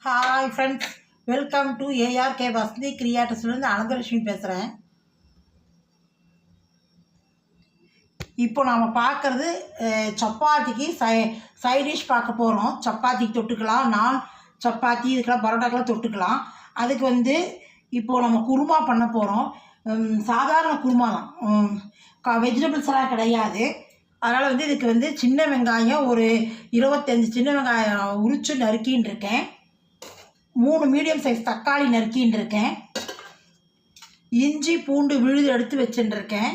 Hi friends, welcome to ARK Vasanthi கிரியேட்டர்ஸ்லேருந்து அனந்தலட்சுமி பேசுகிறேன். இப்போ நாம் பார்க்குறது சப்பாத்திக்கு சைட் டிஷ் பார்க்க போகிறோம். சப்பாத்திக்கு தொட்டுக்கலாம், நான் சப்பாத்தி இதுக்கெல்லாம் பரோட்டாக்கெல்லாம் தொட்டுக்கலாம். அதுக்கு இப்போது நம்ம குருமா பண்ண போகிறோம். சாதாரண குருமா தான், வெஜிடபிள்ஸ் எல்லாம் கிடையாது. அதனால் இதுக்கு சின்ன வெங்காயம் ஒரு 25 சின்ன வெங்காயம் உரித்து நறுக்கின்னு இருக்கேன். 3 மீடியம் சைஸ் தக்காளி நறுக்கின்னு இருக்கேன். இஞ்சி பூண்டு விழுது எடுத்து வச்சுட்டு இருக்கேன்.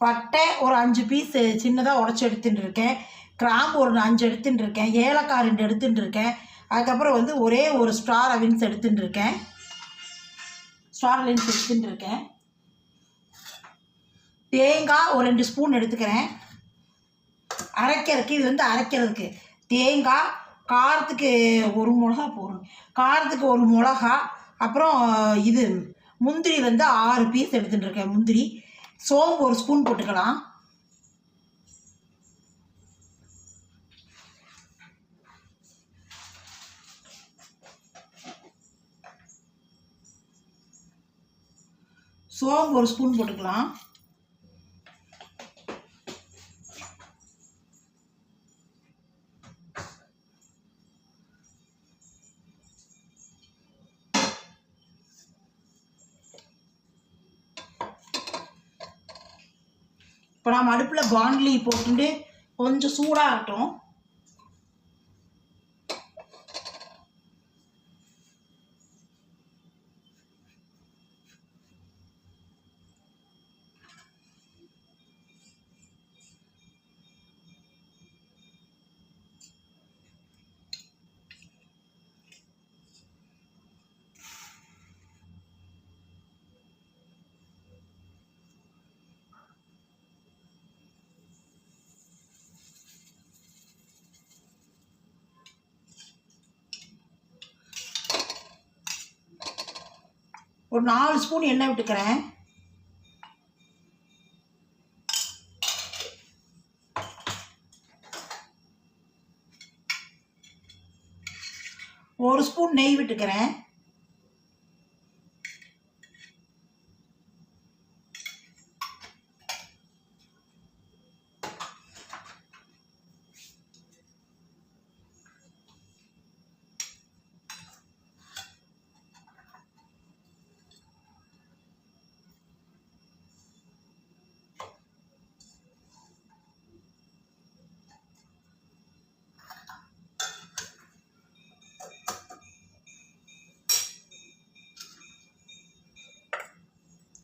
பட்டை ஒரு 5 பீஸ் சின்னதாக உடச்சி எடுத்துட்டு இருக்கேன். கிராம்பு ஒரு 5 எடுத்துட்டு இருக்கேன். ஏலக்காய் 2 எடுத்துட்டு இருக்கேன். அதுக்கப்புறம் ஒரே ஒரு ஸ்டார் அவின்ஸ் எடுத்துட்டு இருக்கேன். தேங்காய் ஒரு 2 ஸ்பூன் எடுத்துக்கிறேன். அரைக்கிறதுக்கு இது அரைக்கிறதுக்கு தேங்காய், காரத்துக்கு ஒரு மிளகா போடணும், காரத்துக்கு ஒரு மிளகா. அப்புறம் இது முந்திரி 6 பீஸ் எடுத்துகிட்டு இருக்கேன். முந்திரி, சோம்பு ஒரு ஸ்பூன் போட்டுக்கலாம். சோம்பு ஒரு ஸ்பூன் போட்டுக்கலாம். இப்போ நாம் அடுப்பில் பாண்ட்லி போட்டுட்டு கொஞ்சம் சூடாகட்டும். ஒரு 4 ஸ்பூன் எண்ணெய் விட்டுக்கிறேன். ஒரு ஸ்பூன் நெய் விட்டுக்கிறேன்.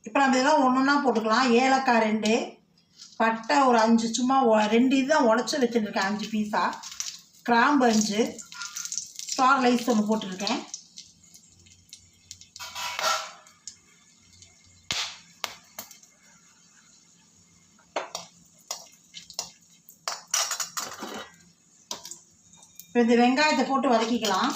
இப்போ நம்ம இதெல்லாம் ஒன்றா போட்டுக்கலாம். ஏலக்காய் 2, பட்டை ஒரு 5, சும்மா 2 இதுதான் உடச்சி வச்சுருக்கேன் 5 பீஸாக. கிராம்பு 5, ஸ்டார் லைஸ் ஒன்று போட்டிருக்கேன். இப்போ இந்த வெங்காயத்தை போட்டு வதக்கிக்கலாம்.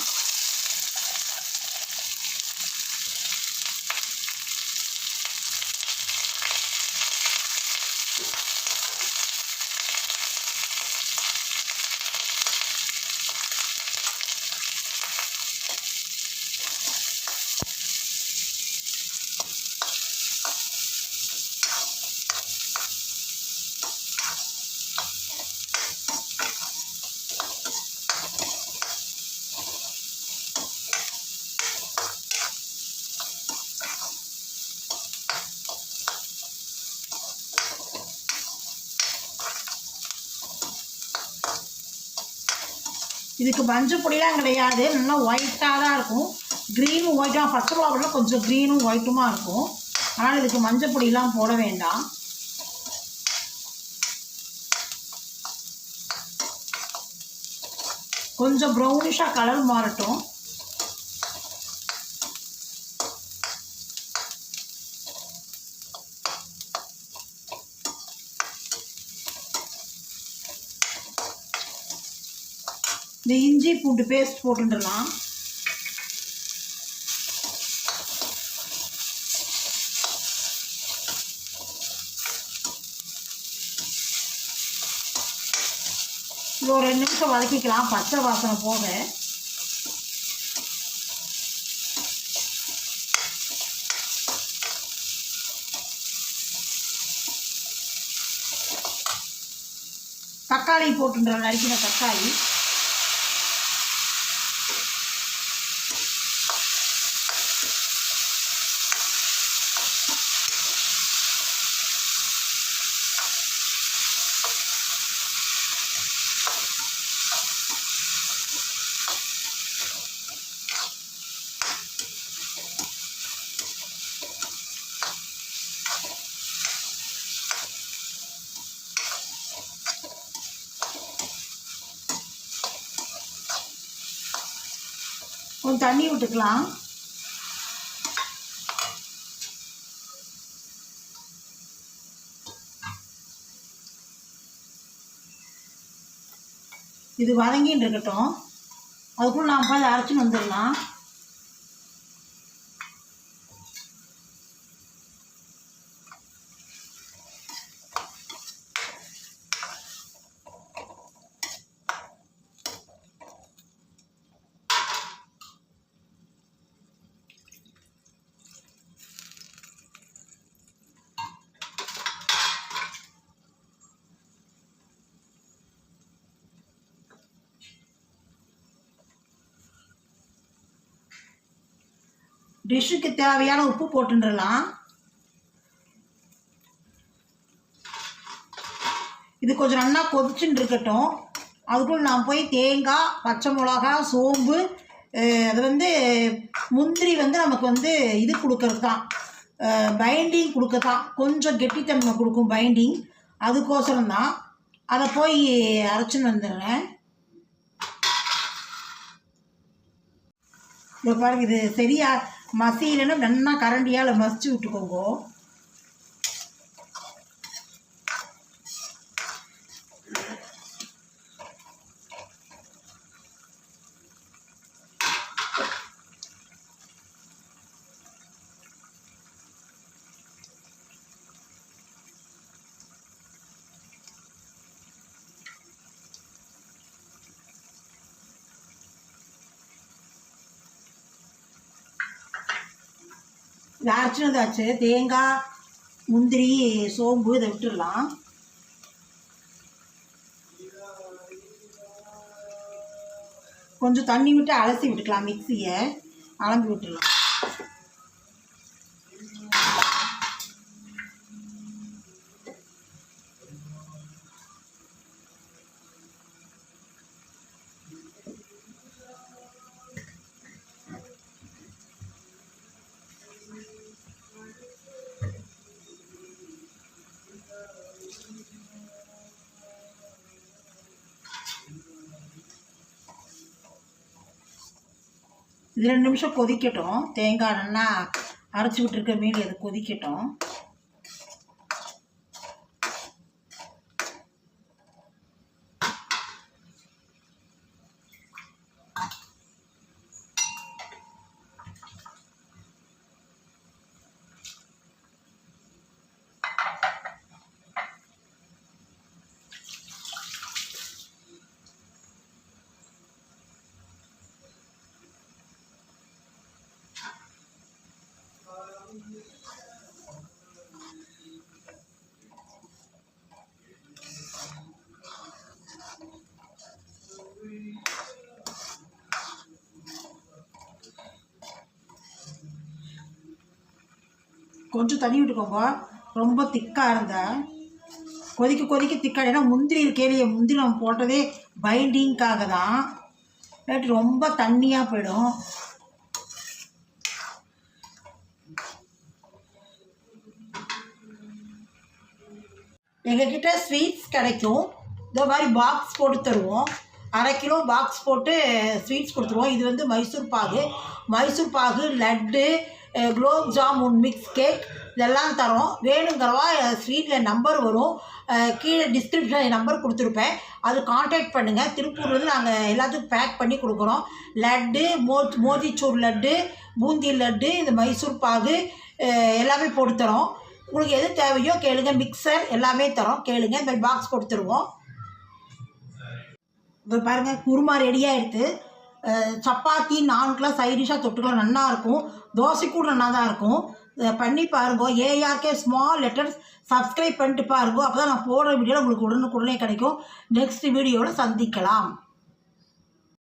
இதுக்கு மஞ்சள் பொடியெலாம் கிடையாது, நல்லா ஒயிட்டாக தான் இருக்கும். க்ரீனும் ஒயிட்டாக, பச்சை மிளகாவில் கொஞ்சம் க்ரீனும் ஒயிட்டுமா இருக்கும். ஆனால் இதுக்கு மஞ்சள் பொடியெலாம் போட வேண்டாம். கொஞ்சம் ப்ரௌனிஷாக கலர் மாறட்டும். இந்த இஞ்சி பூண்டு பேஸ்ட் போட்டுடலாம். ஒரு 2 நிமிஷம் வதக்கிக்கலாம் பச்சை வாசனை போக. தக்காளி போட்டுன்றேன், நறுக்கின தக்காளி. கொஞ்சம் தண்ணி விட்டுக்கலாம். இது வதங்கின்னு இருக்கட்டும். அதுக்குள்ள நாம் போய் அரைச்சின்னு வந்துடலாம். டிஷ்ஷுக்கு தேவையான உப்பு போட்டுடலாம். இது கொஞ்சம் நல்லா கொதிச்சுட்டு இருக்கட்டும். அதுக்குள்ள நான் போய் தேங்காய், பச்சை மிளகா, சோம்பு, அது வந்து முந்திரி வந்து நமக்கு வந்து இது கொடுக்கறது தான், பைண்டிங் கொடுக்க தான், கொஞ்சம் கெட்டித்தன்மை கொடுக்கும் பைண்டிங். அதுக்கோசரம் தான் அதை போய் அரைச்சின்னு வந்துடுறேன். இப்போ பாருங்க, இது சரியா மசியலைன்னா நல்லா கரண்டியால் மசிச்சு விட்டுக்கோங்க. இது அரைச்சினதாச்சு. தேங்காய், முந்திரி, சோம்பு இதை விட்டுடலாம். கொஞ்சம் தண்ணி விட்டு அலசி விட்டுக்கலாம். மிக்சியை அலம்பி விட்டுடலாம். இது 2 நிமிஷம் கொதிக்கட்டும். தேங்காய் நல்லா அரைச்சி விட்டுருக்க மீன் அது கொதிக்கட்டும். கொஞ்சம் தண்ணி விட்டுக்கோங்க. ரொம்ப திக்காக இருந்தால் கொதிக்க கொதிக்க திக்காக. ஏன்னா முந்திரி இருக்கே, முந்திரி நம்ம போட்டதே பைண்டிங்காக தான். இல்லாட்டி ரொம்ப தண்ணியாக போயிடும். எங்ககிட்ட ஸ்வீட்ஸ் கிடைக்கும். இந்த மாதிரி பாக்ஸ் போட்டு தருவோம். 1/2 கிலோ பாக்ஸ் போட்டு ஸ்வீட்ஸ் கொடுத்துருவோம். இது வந்து மைசூர் பாகு, லட்டு, குலோப் ஜாமுன், மிக்ஸ் கேக் இதெல்லாம் தரோம். வேணுங்கிறவா ஸ்வீட்டில் நம்பர் வரும், கீழே டிஸ்கிரிப்ஷன் நம்பர் கொடுத்துருப்பேன், அது கான்டாக்ட் பண்ணுங்கள். திருப்பூர்லேருந்து நாங்கள் எல்லாத்துக்கும் பேக் பண்ணி கொடுக்குறோம். லட்டு, மோதிச்சூர் லட்டு, பூந்தி லட்டு, இந்த மைசூர் பாகு எல்லாமே போட்டு தரோம். உங்களுக்கு எது தேவையோ கேளுங்க. மிக்சர் எல்லாமே தரோம், கேளுங்க. இந்த மாதிரி பாக்ஸ் கொடுத்துருவோம். இப்போ பாருங்கள் குருமா ரெடியாகிடுது. சப்பாத்தி நான்குலாம் சைடிஷாக தொட்டுக்கலாம், நல்லாயிருக்கும். தோசை கூட நல்லா தான் இருக்கும். பண்ணி பாருங்க. ஏஆர்கே ஸ்மால் லெட்டர்ஸ் சப்ஸ்கிரைப் பண்ணிட்டு பாருங்க. அப்போ தான் நான் போடுற வீடியோவில் உங்களுக்கு உடனுக்குடனே கிடைக்கும். நெக்ஸ்ட் வீடியோவில் சந்திக்கலாம்.